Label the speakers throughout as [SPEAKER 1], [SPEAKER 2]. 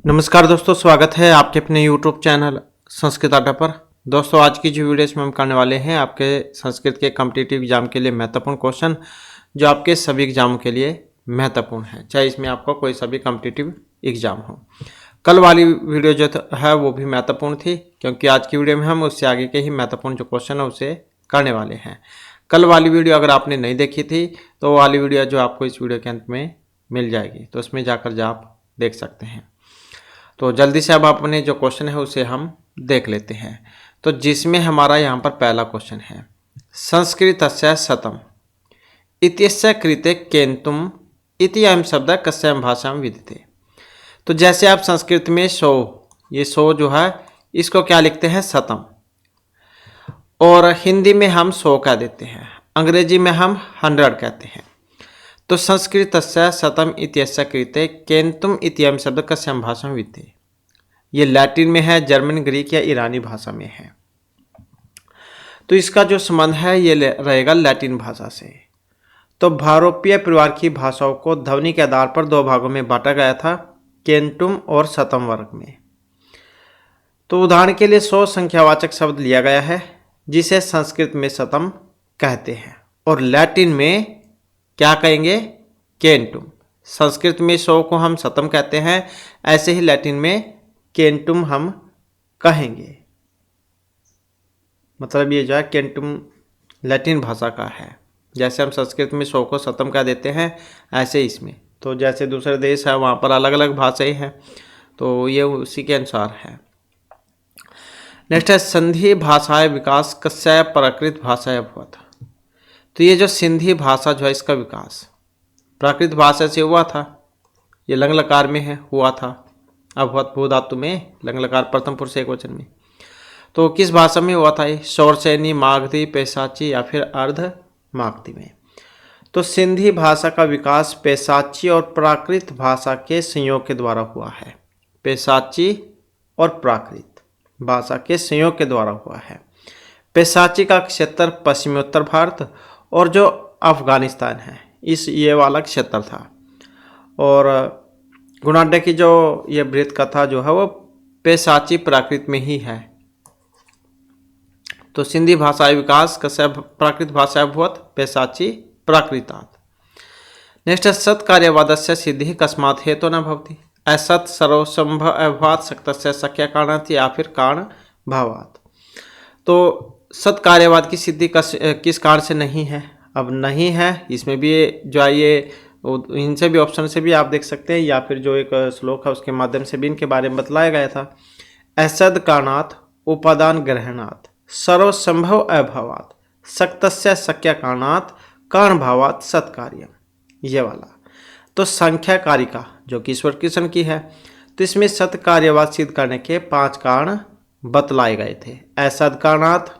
[SPEAKER 1] नमस्कार दोस्तों, स्वागत है आपके अपने YouTube चैनल संस्कृत अड्डा पर। दोस्तों, आज की जो वीडियो इसमें हम करने वाले हैं आपके संस्कृत के कॉम्पिटिटिव एग्जाम के लिए महत्वपूर्ण क्वेश्चन, जो आपके सभी एग्जामों के लिए महत्वपूर्ण है, चाहे इसमें आपका कोई सा भी कॉम्पिटिटिव एग्जाम हो। कल वाली वीडियो जो है वो भी महत्वपूर्ण थी, क्योंकि आज की वीडियो में हम उससे आगे के ही महत्वपूर्ण जो क्वेश्चन है उसे करने वाले हैं। कल वाली वीडियो अगर आपने नहीं देखी थी तो वो वाली वीडियो जो आपको इस वीडियो के अंत में मिल जाएगी, तो उसमें जाकर जो आप देख सकते हैं। तो जल्दी से अब अपने जो क्वेश्चन है उसे हम देख लेते हैं। तो जिसमें हमारा यहाँ पर पहला क्वेश्चन है, संस्कृतस्य शतम इत्यस्य कृते केन्तुम इति अयं शब्द कस्यां भाषायां विद्यते। तो जैसे आप संस्कृत में 100, ये 100 जो है इसको क्या लिखते हैं, शतम, और हिंदी में हम 100 कह देते हैं, अंग्रेजी में हम 100 कहते हैं। तो संस्कृतस्य शतम इत्यस्य कृते केन्तुम इति अयं शब्द कस्यां भाषायां विद्यते। ये लैटिन में है, जर्मन, ग्रीक या ईरानी भाषा में है। तो इसका जो संबंध है ये रहेगा लैटिन भाषा से। तो भारोपीय परिवार की भाषाओं को ध्वनि के आधार पर 2 भागों में बांटा गया था, केंटुम और शतम वर्ग में। तो उदाहरण के लिए 100 संख्यावाचक शब्द लिया गया है, जिसे संस्कृत में शतम कहते हैं, और लैटिन में क्या कहेंगे, केंटुम। संस्कृत में 100 को हम शतम कहते हैं, ऐसे ही लैटिन में केंटुम हम कहेंगे। मतलब ये जो है केंटुम लैटिन भाषा का है। जैसे हम संस्कृत में 100 को शतम कह देते हैं, ऐसे इसमें तो जैसे दूसरे देश है वहाँ पर अलग अलग भाषाएं हैं, तो ये उसी के अनुसार है। नेक्स्ट है, संधि भाषाएं विकास कस्याय प्राकृत भाषाएं अभवत। तो ये जो सिंधी भाषा जो है इसका विकास प्राकृत भाषा से हुआ था। ये लंग लकार में है, हुआ था, अभवत भू धातु में लंग लकार प्रथम पुरुष एकवचन में। तो किस भाषा में हुआ था ये, शौरसेनी, मागधी, पैशाची या फिर अर्ध मागधी में। तो सिंधी भाषा का विकास पैशाची और प्राकृत भाषा के संयोग के द्वारा हुआ है। पैशाची और प्राकृत भाषा के संयोग के द्वारा हुआ है। पैशाची का क्षेत्र पश्चिमोत्तर भारत और जो अफगानिस्तान है इस ये वाला क्षेत्र था, और गुणाढ्य की जो ये बृहत कथा जो है वो पैशाची प्राकृत में ही है। तो सिंधी भाषा विकास कस्य प्राकृत भाषा भवत पैशाची प्राकृतात्। नेक्स्ट है, सत्कार्यवादस्य सिद्धि कस्मात् हेतु न भवति। असत् सर्वसंभव अभावात् शक्तस्य शक्य कारणात् या फिर कारण भावात्। तो सत्कार्यवाद की सिद्धि किस कारण से नहीं है। अब नहीं है, इसमें भी जो है ये इनसे भी ऑप्शन से भी आप देख सकते हैं, या फिर जो एक श्लोक है उसके माध्यम से भी इनके बारे में बतलाया गया था। असद कारणात् उपादान ग्रहणात् सर्वसंभव अभावात् शक्तस्य शक्य कारणात् कारण भावात् सत्कार्यम, ये वाला। तो संख्या कारिका जो कि ईश्वर कृष्ण की है, तो इसमें सत्कार्यवाद सिद्ध करने के 5 कारण बतलाए गए थे। असद कारणात्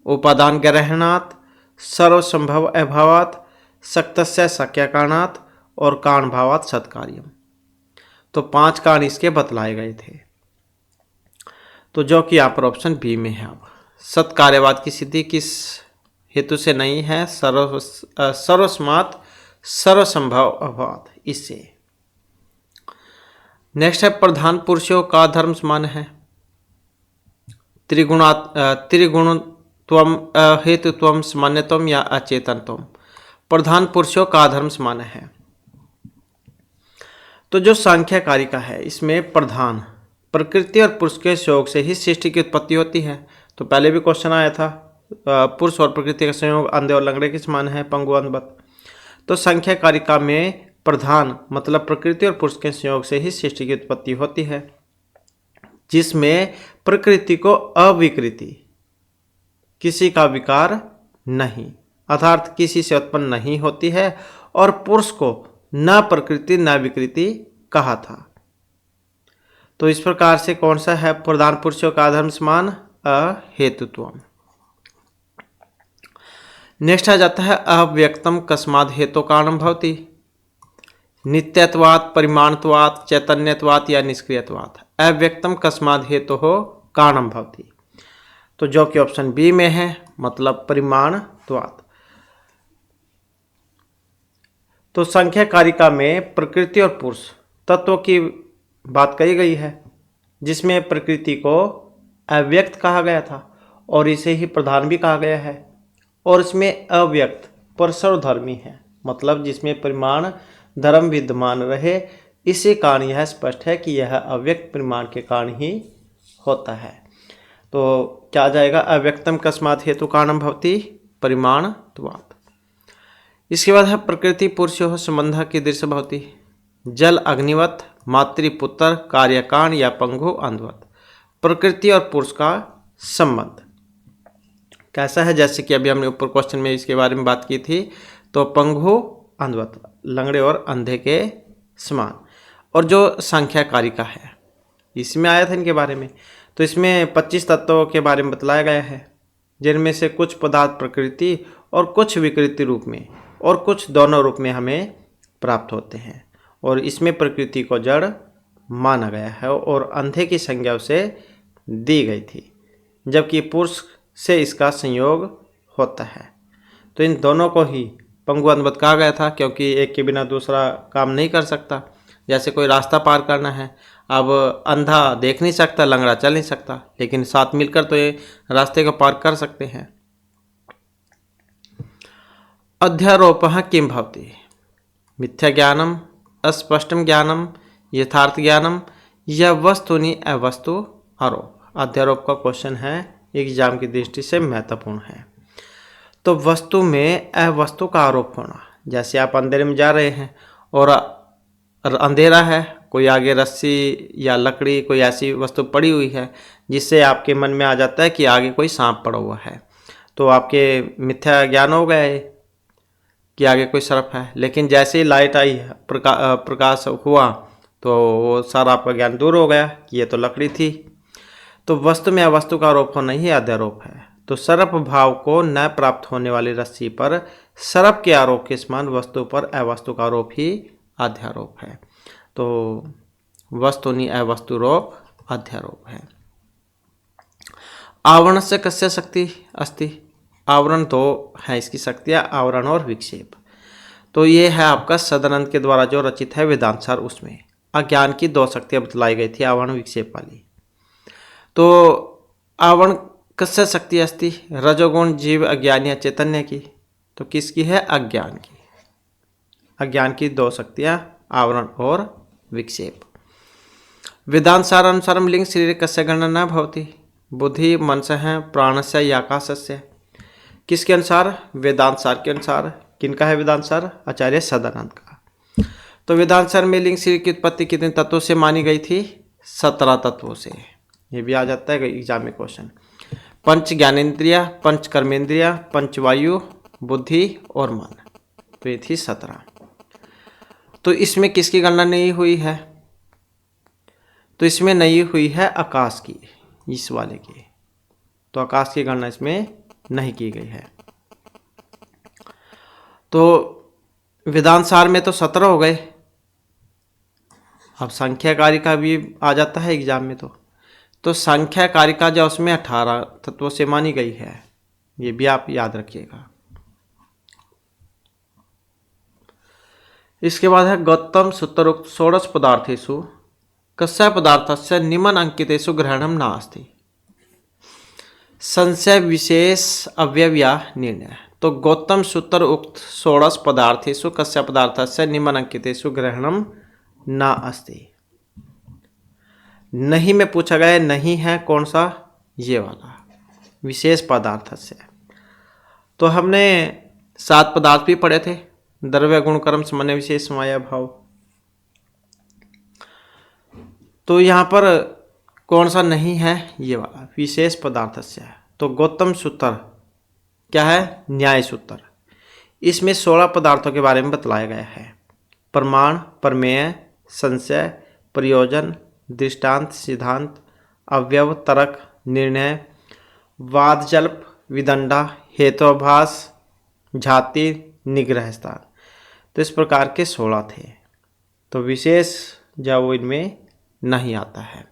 [SPEAKER 1] उपादान ग्रहणात् सर्वसंभव अभावात् शक्तस्य शक्य कारणात् और कारण भावात् सत्कार्यम। तो 5 कारण इसके बतलाए गए थे, तो जो कि यहाँ पर ऑप्शन बी में है। अब सत्कार्यवाद की सिद्धि किस हेतु से नहीं है, सर्वस्मात् सर्वसंभव अभावात्, इससे। नेक्स्ट है, प्रधान पुरुषों का धर्म समान है, त्रिगुणत्वम हेतुत्वम सामान्यत्वम या अचेतनत्वम। प्रधान पुरुषों का धर्म समान है। तो जो सांख्य कारिका है इसमें प्रधान प्रकृति और पुरुष के संयोग से ही सृष्टि की उत्पत्ति होती है। तो पहले भी क्वेश्चन आया था, पुरुष और प्रकृति का संयोग अंधे और लंगड़े के समान है, पंगु अंधवत। तो संख्या कारिका में प्रधान मतलब प्रकृति और पुरुष के संयोग से ही सृष्टि की उत्पत्ति होती है, जिसमें प्रकृति को अविकृति किसी का विकार नहीं अर्थात किसी से उत्पन्न नहीं होती है, और पुरुष को न प्रकृति न विकृति कहा था। तो इस प्रकार से कौन सा है प्रधान पुरुषों का धर्म समान, अहेतुत्व। नेक्स्ट आ जाता है, अव्यक्तम कस्माद् हेतु कारणम भवति। नित्यत्वात्, परिमाणत्वात्, चैतन्यत्वात् या निष्क्रियत्वात् अव्यक्तम कस्माद् हेतु हो कारणम भवति। तो जो कि ऑप्शन बी में है, मतलब परिमाणत्वात्। तो संख्या कारिका में प्रकृति और पुरुष तत्व की बात कही गई है, जिसमें प्रकृति को अव्यक्त कहा गया था और इसे ही प्रधान भी कहा गया है। और इसमें अव्यक्त पर सर्वधर्मी है, मतलब जिसमें परिमाण धर्म विद्यमान रहे। इसी कारण यह स्पष्ट है कि यह अव्यक्त परिमाण के कारण ही होता है। तो क्या आ जाएगा, अव्यक्तम कस्मात् हेतु कारणम भवति परिमाणत्वात्। इसके बाद है प्रकृति पुरुषयोः संबंधः कीदृशः भवति। जल अग्निवत, मातृपुत्र, कार्यकांड या पंगु अंधवत। प्रकृति और पुरुष का संबंध कैसा है, जैसे कि अभी हमने ऊपर क्वेश्चन में इसके बारे में बात की थी। तो पंगु अंधवत, लंगड़े और अंधे के समान। और जो संख्या कारिका है, इसमें आया था इनके बारे में। तो इसमें 25 तत्वों के बारे में बतलाया गया है, जिनमें से कुछ पदार्थ प्रकृति और कुछ विकृति रूप में और कुछ दोनों रूप में हमें प्राप्त होते हैं। और इसमें प्रकृति को जड़ माना गया है और अंधे की संज्ञा उसे दी गई थी, जबकि पुरुष से इसका संयोग होता है। तो इन दोनों को ही पंगु अंधवत कहा गया था, क्योंकि एक के बिना दूसरा काम नहीं कर सकता। जैसे कोई रास्ता पार करना है, अब अंधा देख नहीं सकता, लंगड़ा चल नहीं सकता, लेकिन साथ मिलकर तो ये रास्ते को पार कर सकते हैं। अध्यारोपः किं भवति। मिथ्या ज्ञानम, अस्पष्टम ज्ञानम, यथार्थ ज्ञानम या वस्तुनि अवस्तु आरोप। अध्यारोप का क्वेश्चन है, एग्जाम की दृष्टि से महत्वपूर्ण है। तो वस्तु में अवस्तु का आरोप होना, जैसे आप अंधेरे में जा रहे हैं और अंधेरा है, कोई आगे रस्सी या लकड़ी कोई ऐसी वस्तु पड़ी हुई है जिससे आपके मन में आ जाता है कि आगे कोई सांप पड़ा हुआ है, तो आपके मिथ्या ज्ञान हो गया है कि आगे कोई सर्प है। लेकिन जैसे ही लाइट आई, प्रकाश हुआ, तो वो सारा आपका ज्ञान दूर हो गया कि ये तो लकड़ी थी। तो वस्तु में अवस्तु का आरोप होना ही अध्यारोप है। तो सर्प भाव को न प्राप्त होने वाली रस्सी पर सर्प के आरोप के समान वस्तु पर अवस्तु का आरोप ही अध्यारोप है। तो वस्तुनि अवस्तुरोप अध्यारोप है। आवरण से कस्य शक्ति अस्ति। आवरण तो है इसकी शक्तियाँ, आवरण और विक्षेप। तो ये है आपका सदानंद के द्वारा जो रचित है वेदांत सार, उसमें अज्ञान की 2 शक्तियाँ बतलाई गई थी, आवरण विक्षेप वाली। तो आवरण कस्य शक्ति अस्ति। रजोगुण जीव अज्ञान या चैतन्य की। तो किसकी है, अज्ञान की। अज्ञान की 2 शक्तियाँ, आवरण और विक्षेप। वेदांत सार अनुसारम लिंग शरीर कस्य गणना न भवति। बुद्धि मनसः प्राणस्य या आकाशस्य। किसके अनुसार, वेदांत सार के अनुसार। किनका है वेदांत सार, आचार्य सदानंद का। तो वेदांत सार में लिंग शरीर की उत्पत्ति कितने तत्वों से मानी गई थी, 17 तत्वों से। ये भी आ जाता है एग्जाम में क्वेश्चन। पंच ज्ञानेन्द्रिया, पंच कर्मेंद्रिया, पंच वायु, बुद्धि और मन। तो ये थी 17। तो इसमें किसकी गणना नहीं हुई है, तो इसमें नहीं हुई है आकाश की, इस वाले की। तो आकाश की गणना इसमें नहीं की गई है। तो वेदांत सार में तो 17 हो गए। अब संख्या कारिका भी आ जाता है एग्जाम में। तो संख्या कारिका जो उसमें 18 तत्वों से मानी गई है, ये भी आप याद रखिएगा। इसके बाद है गौतम सूत्रोक्त षोडश पदार्थेषु कस्य पदार्थस्य निम्न अंकितेषु ग्रहणम नास्ति। संशय विशेष अवयव या निर्णय। तो गौतम सूत्र उक्त षोडश पदार्थेषु कस्य पदार्थस्य निम्न अंकितेषु ग्रहणम न अस्ति। नहीं में पूछा गया, नहीं है कौन सा, ये वाला विशेष पदार्थ से। तो हमने 7 पदार्थ भी पढ़े थे, द्रव्य गुण कर्म सामान्य विशेष माया भाव। तो यहाँ पर कौन सा नहीं है, ये वाला विशेष पदार्थ से। तो गौतम सूत्र क्या है, न्याय सूत्र। इसमें 16 पदार्थों के बारे में बतलाया गया है। प्रमाण, प्रमेय, संशय, प्रयोजन, दृष्टांत, सिद्धांत, अवयव, तर्क, निर्णय, वादजल्प, विदंडा, हेतुभास, झाति, निग्रह स्थान। तो इस प्रकार के 16 थे। तो विशेष जो वो इनमें नहीं आता है।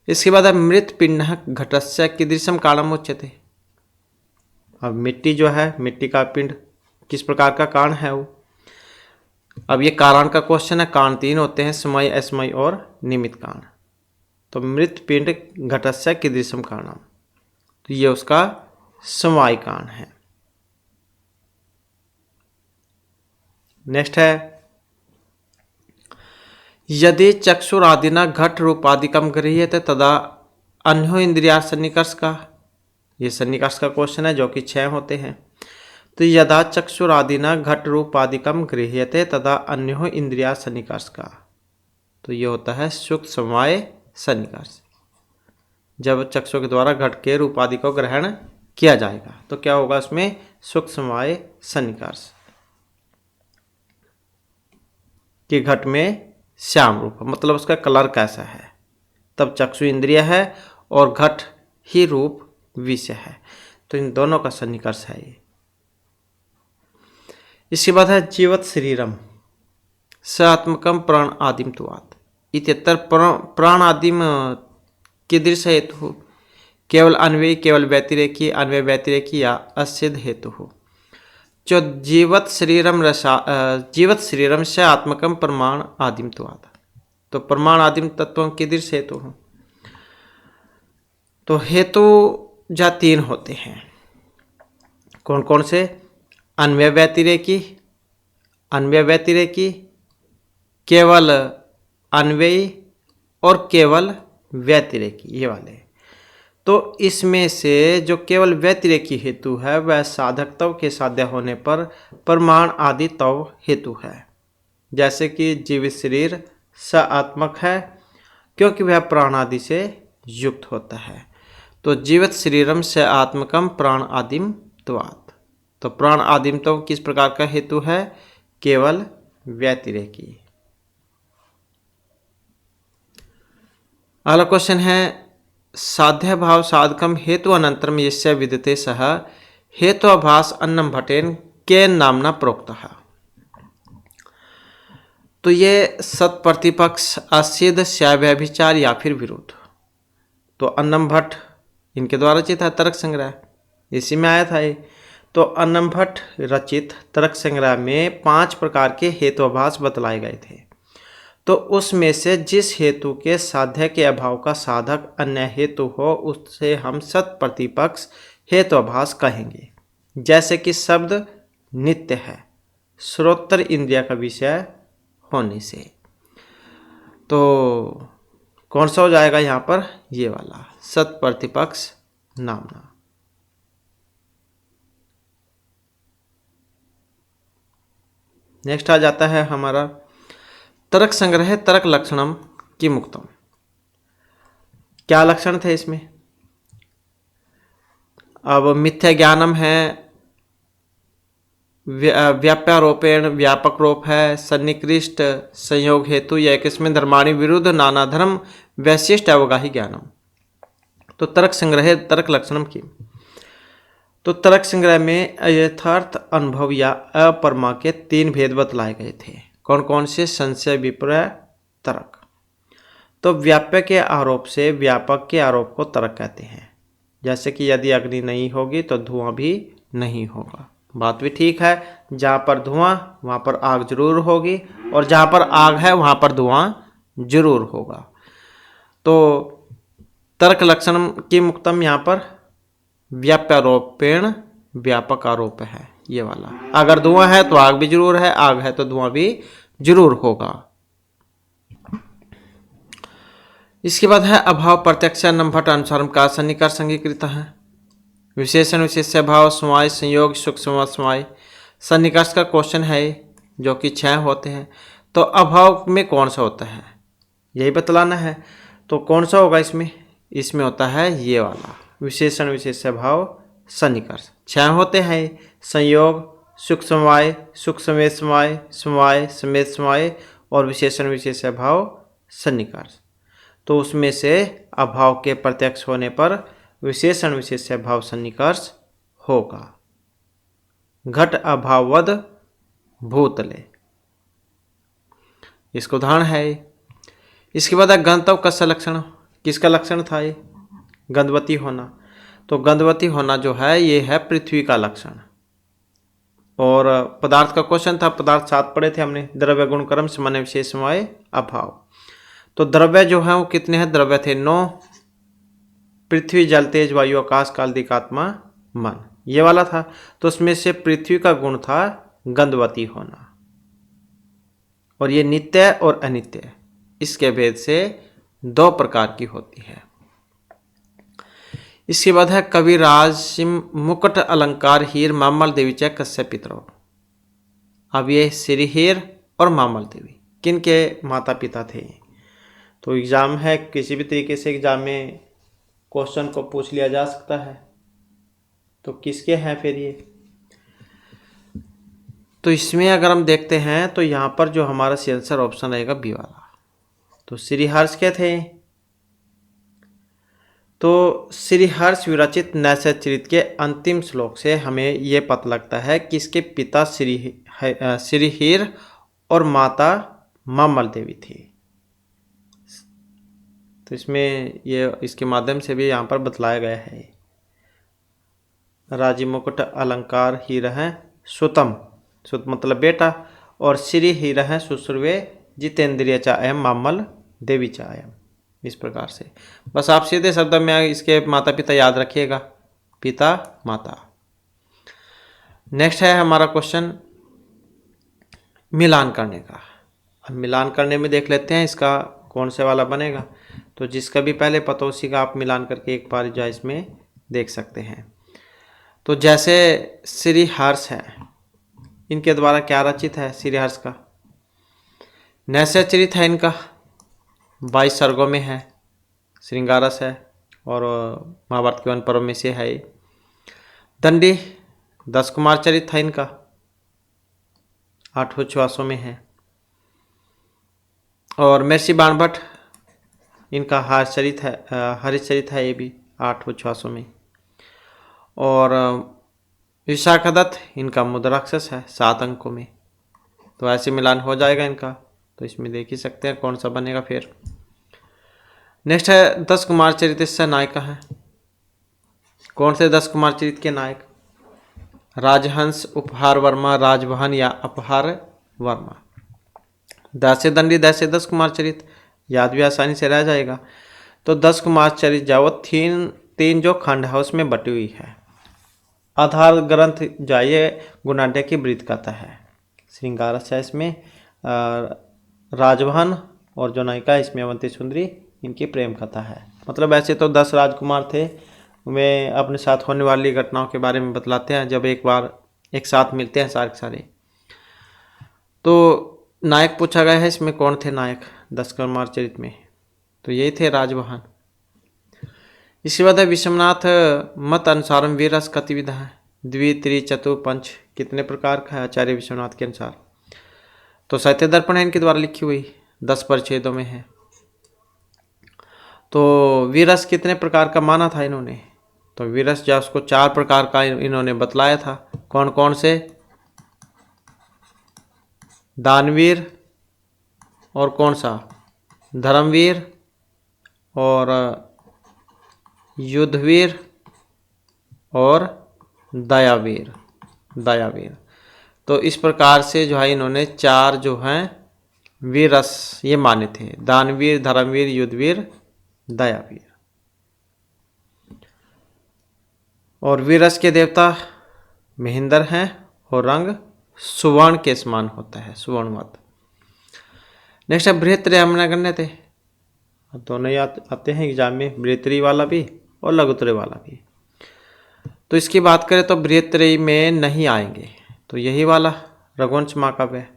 [SPEAKER 1] इसके बाद मृत पिंड घटस्य कीदृशम कारणम उच्यते। अब मिट्टी जो है, मिट्टी का पिंड किस प्रकार का कारण है वो। अब ये कारण का क्वेश्चन है। कारण तीन होते हैं, समय, असमय और निमित्त कारण। तो मृत पिंड घटस्य कीदृशम कारणम, तो ये उसका समवाय कारण है। नेक्स्ट है, यदि चक्षुरादिना घट रूपादिकम गृह्यते तदा अन्यो इंद्रिया सन्निकर्ष का, ये सन्निकर्ष का क्वेश्चन है जो कि 6 होते हैं। तो यदा चक्षुरादिना घट रूपादिकम गृह्यते तदा अन्यो इंद्रिया सन्निकर्ष का, तो ये होता है सुख समवाय सन्निकर्ष। जब चक्षु के द्वारा घट के रूपादि को ग्रहण किया जाएगा तो क्या होगा, उसमें सुख समवाय सन्निकर्ष, कि घट में श्याम रूप, मतलब उसका कलर कैसा है, तब चक्षु इंद्रिय है और घट ही रूप विषय है। तो इन दोनों का सन्निकर्ष है ये। इसके बाद है जीवत शरीरम स आत्मकम प्राण आदिम तुआत इतर प्राण आदिम कीदृश हेतु, केवल अन्वयी, केवल व्यतिरेकी, अन्वय व्यतिरेकी या असिद्ध हेतु हो। जो जीवत शरीरम से आत्मकम प्रमाण आदिम तुआत, तो प्रमाण आदिम तत्वों कीदृश हेतु हो। तो हेतु जा 3 होते हैं। कौन कौन से, अन्वय व्यतिरेकी, अन्वय व्यतिरेकी, केवल अन्वयी और केवल व्यतिरेकी, ये वाले। तो इसमें से जो केवल व्यतिरेकी हेतु है वह साधकत्व के साध्य होने पर प्रमाण आदि तव हेतु है। जैसे कि जीवित शरीर स आत्मक है क्योंकि वह प्राण आदि से युक्त होता है। तो जीवित शरीरम से आत्मकम प्राण आदिम त्वात्, तो प्राण आदिम तो किस प्रकार का हेतु है, केवल व्यतिरेकी। अगला क्वेश्चन है, साध्य भाव साधकम हेतु अनंतरम यस्य विद्यते सह हेतु अभास अन्नम भटेन के नामना प्रोक्तः। तो ये सत प्रतिपक्ष, असिद्ध, व्यभिचार या फिर विरोध। तो अन्नम भट्ट इनके द्वारा रचित है तर्क संग्रह, इसी में आया था ये। तो अन्नम भट्ट रचित तर्क संग्रह में 5 प्रकार के हेतुभास बतलाए गए थे। तो उसमें से जिस हेतु के साध्य के अभाव का साधक अन्य हेतु हो उससे हम सत प्रतिपक्ष हेतुभास कहेंगे। जैसे कि शब्द नित्य है श्रोत्र इंद्रिय का विषय होने से, तो कौन सा हो जाएगा यहाँ पर, ये वाला सत प्रतिपक्ष नामना। नेक्स्ट आ जाता है हमारा तर्क संग्रह तर्क लक्षणम की मुक्तम। क्या लक्षण थे इसमें, अब मिथ्या ज्ञानम है, व्याप्यारोपेण व्यापक रूप है, सन्निकृष्ट संयोग हेतु या किसमें धर्माणी विरुद्ध नाना धर्म वैशिष्ट अवगाही ज्ञानम। तो तर्क संग्रह तर्क लक्षणम की, तो तर्क संग्रह में यथार्थ अनुभव या अपरमा के 3 भेद बतलाए गए थे। कौन कौन से, संशय, विपर्य, तर्क। तो व्याप्य के आरोप से व्यापक के आरोप को तर्क कहते हैं। जैसे कि यदि अग्नि नहीं होगी तो धुआं भी नहीं होगा, बात भी ठीक है। जहाँ पर धुआं वहाँ पर आग जरूर होगी और जहाँ पर आग है वहाँ पर धुआं जरूर होगा। तो तर्क लक्षण की मुक्तम यहाँ पर व्याप्यारोपेण व्यापक आरोप है, ये वाला। अगर धुआं है तो आग भी जरूर है, आग है तो धुआं भी जरूर होगा। इसके बाद है अभाव प्रत्यक्ष नंभट अनुसार का सन्निकर्ष अंगीकृत है। विशेषण विशेष्य भाव समवाय संयोग सूक्ष्म समवाय सन्निकर्ष का क्वेश्चन है जो कि 6 होते हैं। तो अभाव में कौन सा होता है यही बतलाना है। तो कौन सा होगा इसमें, इसमें होता है ये वाला विशेषण विशेष्य भाव सन्निकर्ष। 6 होते हैं, संयोग, सुख समवाय, सुख समेत समवाय, समवाय समेत समवाय और विशेषण विशेष्य भाव सन्निकर्ष। तो उसमें से अभाव के प्रत्यक्ष होने पर विशेषण विशेष्य भाव सन्निकर्ष होगा। घट अभाववद भूतले, इसको उदाहरण है। इसके बाद गंधत्व कस्य लक्षण, किसका लक्षण था ये, गंधवती होना। तो गंधवती होना जो है ये है पृथ्वी का लक्षण। और पदार्थ का क्वेश्चन था, पदार्थ 7 पढ़े थे हमने। द्रव्य गुण कर्म सामान्य विशेष समवाय अभाव। तो द्रव्य जो है वो कितने हैं? द्रव्य थे 9, पृथ्वी जल तेज वायु आकाश काल दिक आत्मा मन, ये वाला था। तो उसमें से पृथ्वी का गुण था गंधवती होना, और ये नित्य और अनित्य, इसके भेद से 2 प्रकार की होती है। इसके बाद है कविराज मुकुट अलंकार हीर मामल देवी च कश्यप पितरो। अब ये श्री हीर और मामल देवी किन के माता पिता थे? तो एग्जाम है, किसी भी तरीके से एग्जाम में क्वेश्चन को पूछ लिया जा सकता है। तो किसके हैं फिर ये? तो इसमें अगर हम देखते हैं तो यहाँ पर जो हमारा आंसर ऑप्शन रहेगा बी वाला। तो श्री हर्ष के थे। तो श्री हर्ष विरचित नैषधीयचरित के अंतिम श्लोक से हमें ये पता लगता है कि इसके पिता श्री हीर और माता मामल देवी थी। तो इसमें ये इसके माध्यम से भी यहाँ पर बतलाया गया है। राजी मुकुट अलंकार हीर हैं सुतम, सुत मतलब बेटा, और श्री हीर हैं शुश्रुवे जितेंद्रिय चायम मामल देवी चायम, इस प्रकार से। बस आप सीधे शब्द में इसके माता पिता याद रखिएगा, पिता माता। नेक्स्ट है हमारा क्वेश्चन मिलान करने का। अब मिलान करने में देख लेते हैं इसका कौन से वाला बनेगा। तो जिसका भी पहले पता उसी का आप मिलान करके एक बार जो इसमें देख सकते हैं। तो जैसे श्री हर्ष है, इनके द्वारा क्या रचित है? श्री हर्ष का नैषधीयचरित है, इनका 22 सर्गों में है, श्रृंगारस है, और महाभारत के वन पर्व में से है। दंडी 10 कुमार चरित है इनका, 8 उच्छ्वासों में है। और महर्षि बाणभट्ट इनका हरिचरित है, ये भी 8 उच्छ्वासों में। और विशाखादत्त इनका मुद्राक्षस है, 7 अंकों में। तो ऐसे मिलान हो जाएगा इनका। तो इसमें देख ही सकते हैं कौन सा बनेगा फिर। नेक्स्ट है 10 कुमार चरित, इससे नायिका है। कौन से 10 कुमार चरित के नायक? राजहंस, उपहार वर्मा, राजवाहन या अपहार वर्मा। दास्य दंडी, दास्य 10 कुमार चरित, याद भी आसानी से रह जाएगा। तो 10 कुमार चरित जावत तीन जो खंड है उसमें बटी हुई है। आधार ग्रंथ जाइए गुणाढ्य की वृत्त कथा है, श्रृंगारस है इसमें, राजवाहन और जो नायिका है इसमें अवंती सुंदरी, इनकी प्रेम कथा है। मतलब ऐसे तो 10 राजकुमार थे, वे अपने साथ होने वाली घटनाओं के बारे में बतलाते हैं जब एक बार एक साथ मिलते हैं सारे के सारे। तो नायक पूछा गया है, इसमें कौन थे नायक 10 कुमार चरित में? तो यही थे राजवाहन। इसके बाद है विश्वनाथ मत अनुसार वीरस कतिविधा है, द्वि त्रि चतु पंच कितने प्रकार का है आचार्य विश्वनाथ के अनुसार? तो साहित्य दर्पण है इनके द्वारा लिखी हुई, 10 परिच्छेदों में है। तो वीरस कितने प्रकार का माना था इन्होंने? तो वीरस जो उसको 4 प्रकार का इन्होंने बतलाया था। कौन कौन से? दानवीर, और कौन सा? धर्मवीर, और युद्धवीर, और दयावीर। तो इस प्रकार से जो है इन्होंने 4 जो हैं वीरस ये माने थे, दानवीर, धर्मवीर, युद्धवीर, दयावीर। और वीरस के देवता महेंद्र हैं, और रंग सुवर्ण के समान होता है, सुवर्णवत। नेक्स्ट है बृहत्त्रय यमुनागण्य थे, दोनों ही आते हैं एग्जाम में, बृहत्त्रयी वाला भी और लघुत्तरय वाला भी। तो इसकी बात करें तो बृहत्त्रयी में नहीं आएंगे, तो यही वाला रघुवंश महाकाव्य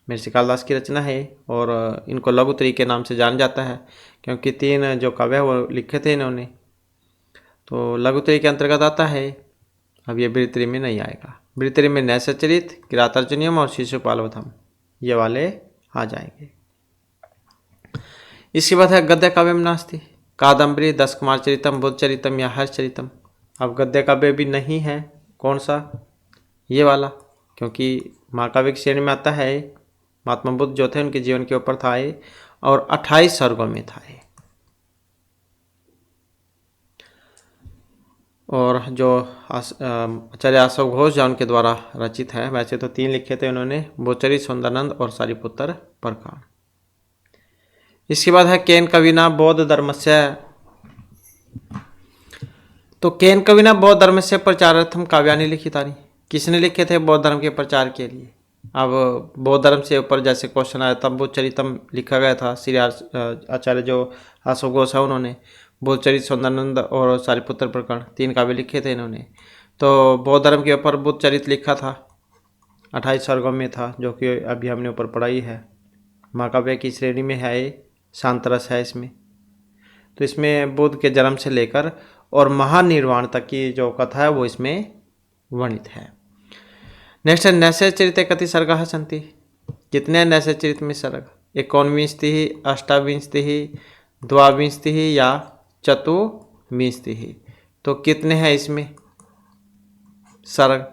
[SPEAKER 1] महर्षि कालिदास की रचना है, और इनको लघुत्तरयी के नाम से जाना जाता है क्योंकि 3 जो काव्य वो लिखे थे इन्होंने। तो लघुत्तरयी के अंतर्गत आता है। अब ये बृहत्त्रयी में नहीं आएगा। बृहत्त्रयी में नैषधीयचरित, किरातार्जुनीयम और शिशुपालवधम ये वाले आ जाएंगे। इसके बाद है गद्य काव्यम नास्ति, कादम्बरी, 10 कुमार चरितम, बुद्ध चरितम या हर्ष चरितम। अब गद्य काव्य भी नहीं है, कौन सा? ये वाला, क्योंकि महाकाव्य की श्रेणी में आता है। महात्मा बुद्ध जो थे उनके जीवन के ऊपर था ये, और 28 सर्गों में था ये। और जो आचार्य अशोक घोष जो उनके द्वारा रचित है। वैसे तो 3 लिखे थे उन्होंने, बोचरी, सौंदरानंद और सारिपुत्र प्रकरण। इसके बाद है केन कविना बौद्ध धर्मस्य। तो केन कविना बौद्ध धर्मस्य प्रचारार्थम काव्यानि लिखितानि। किसने लिखे थे बौद्ध धर्म के प्रचार के लिए? अब बौद्ध धर्म से ऊपर जैसे क्वेश्चन आया तब बोधचरितम लिखा गया था। श्री आचार्य जो अशोक घोष है उन्होंने बोधचरित, सौंदरानंद और सारिपुत्र प्रकरण 3 काव्य लिखे थे इन्होंने। तो बौद्ध धर्म के ऊपर बोधचरित लिखा था, 28 सर्गों में था, जो कि अभी हमने ऊपर पढ़ाई है। महाकाव्य की श्रेणी में है ये, शांतरस है इसमें। तो इसमें बुद्ध के जन्म से लेकर और महानिर्वाण तक की जो कथा है वो इसमें वर्णित है। नेक्स्ट है नैषचरिते कति सर्गाः सन्ति। कितने नैषचरित में सर्ग? 19, अष्टाविंशतिः, द्वाविंशतिः या चतुर्विंशतिः। तो कितने हैं इसमें सर्ग?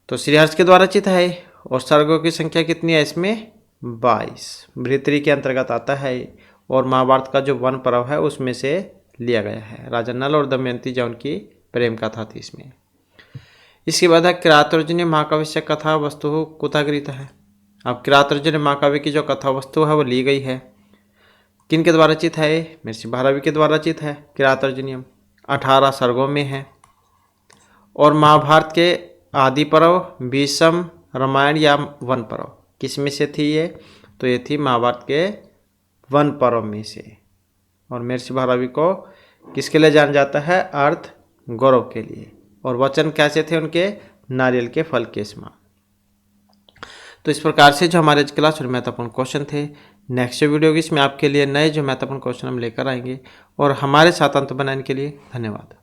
[SPEAKER 1] तो श्रीहर्ष के द्वारा रचित है और सर्गों की संख्या कितनी है इसमें? 22। भृतरी के अंतर्गत आता है और महाभारत का जो वन पर्व है उसमें से लिया गया है। राजा नल और दमयंती जो उनकी प्रेम कथा थी इसमें। इसके बाद है किरातोर्जुनीय महाकाव्य कथा वस्तु कुतः गृहीतः है। अब किरातोर्जुनीय महाकाव्य की जो कथा वस्तु है वो ली गई है, किन के द्वारा रचित है? महर्षि भारवी के द्वारा रचित है। किरातोर्जुनीयम 18 सर्गों में है और महाभारत के आदि पर्व, भीष्म, रामायण या वन पर्व किस में से थी ये? तो ये थी महाभारत के वन पर्व में से। और महर्षि भारवी को किसके लिए जाना जाता है? अर्थ गौरव के लिए। और वचन कैसे थे उनके? नारियल के फल के समान। तो इस प्रकार से जो हमारे क्लास में महत्वपूर्ण क्वेश्चन थे। नेक्स्ट वीडियो इसमें आपके लिए नए जो महत्वपूर्ण क्वेश्चन हम लेकर आएंगे। और हमारे साथ अंत बनाने के लिए धन्यवाद।